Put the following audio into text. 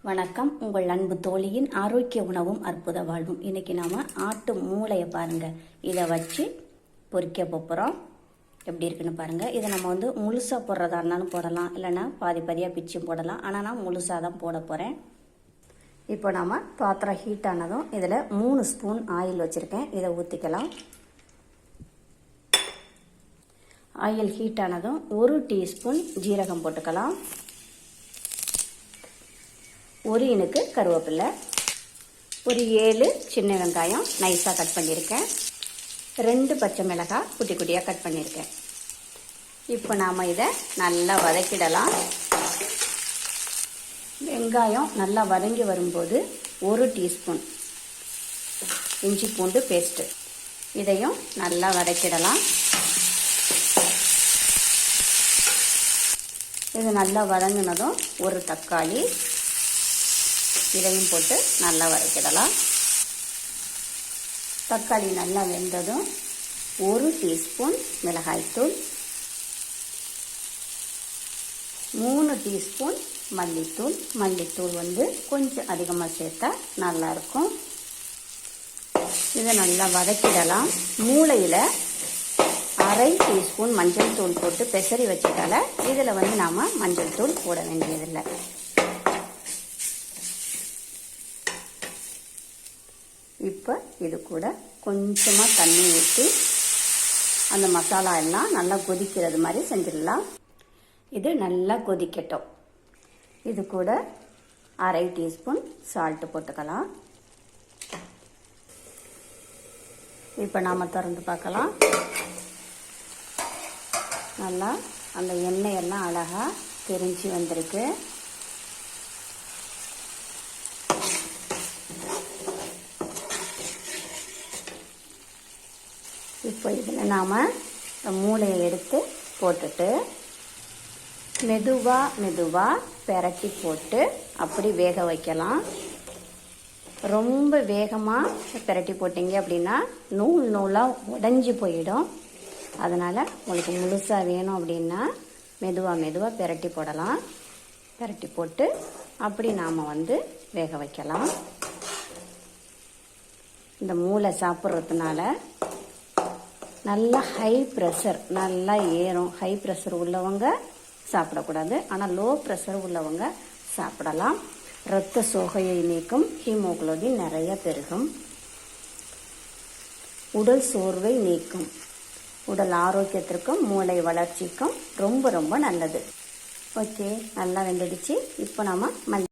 வணக்கம். உங்கள் அன்பு தோழியின் ஆரோக்கிய உணவும் அற்புத வாழ்வும். இன்றைக்கி நாம் ஆட்டு மூளையை பாருங்கள், இதை வச்சு பொரிக்க போகிறோம். எப்படி இருக்குன்னு பாருங்கள். இதை நம்ம முழுசாக போடுறதா இருந்தாலும் போடலாம், இல்லைன்னா பாதி பாதியாக பிச்சும் போடலாம். ஆனால் நான் முழுசாக தான் போட போகிறேன். இப்போ நாம் பாத்திரம் ஹீட் ஆனதும் இதில் 3 ஸ்பூன் ஆயில் வச்சுருக்கேன். இதை ஊற்றிக்கலாம். ஆயில் ஹீட் ஆனதும் 1 டீஸ்பூன் ஜீரகம் போட்டுக்கலாம். 1 இனுக்கு கருவேப்பிலை, ஒரு 7 சின்ன வெங்காயம் நைஸாக கட் பண்ணியிருக்கேன், 2 பச்சை மிளகாய் குட்டி குட்டியாக கட் பண்ணியிருக்கேன். இப்போ நாம் இதை நல்லா வதக்கிடலாம். வெங்காயம் நல்லா வதங்கி வரும்போது 1 டீஸ்பூன் இஞ்சி பூண்டு பேஸ்ட்டு, இதையும் நல்லா வதக்கிடலாம். இது நல்லா வதங்கினதும் 1 தக்காளி, இதையும் போட்டு நல்லா வதக்கிடலாம். தக்காளி நல்லா வெந்ததும் 1 டீஸ்பூன் மிளகாய்த்தூள், 3 டீஸ்பூன் மல்லித்தூள். மல்லித்தூள் கொஞ்சம் அதிகமாக சேர்த்தா நல்லாயிருக்கும். இதை நல்லா வதக்கிடலாம். மூளையில் 1/2 டீஸ்பூன் மஞ்சள் தூள் போட்டு பெசரி வச்சுட்டால இதில் நாம் மஞ்சள் தூள் போட வேண்டியதில்லை. இப்போ இது கூட கொஞ்சமாக தண்ணி ஊற்றி அந்த மசாலா எல்லாம் நல்லா கொதிக்கிறது மாதிரி செஞ்சிடலாம். இது நல்லா கொதிக்கட்டும். இது கூட 1/2 டீஸ்பூன் சால்ட்டு போட்டுக்கலாம். இப்போ நாம் திறந்து பார்க்கலாம். நல்லா அந்த எண்ணெயெல்லாம் அழகாக தெரிஞ்சு வந்திருக்கு. இப்போ இதில் நாம் மூளையை எடுத்து போட்டுட்டு மெதுவாக பெரட்டி போட்டு அப்படி வேக வைக்கலாம். ரொம்ப வேகமாக பெரட்டி போட்டிங்க அப்படின்னா நூலாக உடைஞ்சி போயிடும். அதனால் உங்களுக்கு முழுசாக வேணும் அப்படின்னா மெதுவாக பெரட்டி போடலாம். பெரட்டி போட்டு அப்படி நாம் வேக வைக்கலாம். இந்த மூளை சாப்பிட்றதுனால நல்லா ஹை ப்ரெஷர் நல்லா ஏறும். ஹை ப்ரெஷர் உள்ளவங்க சாப்பிடக்கூடாது, ஆனால் லோ ப்ரெஷர் உள்ளவங்க சாப்பிடலாம். இரத்த சோகையை நீக்கும், ஹீமோகுளோபின் நிறைய பெருகும், உடல் சோர்வை நீக்கும், உடல் ஆரோக்கியத்திற்கும் மூளை வளர்ச்சிக்கும் ரொம்ப ரொம்ப நல்லது. ஓகே, நல்லா வெந்துடுச்சு. இப்போ நாம்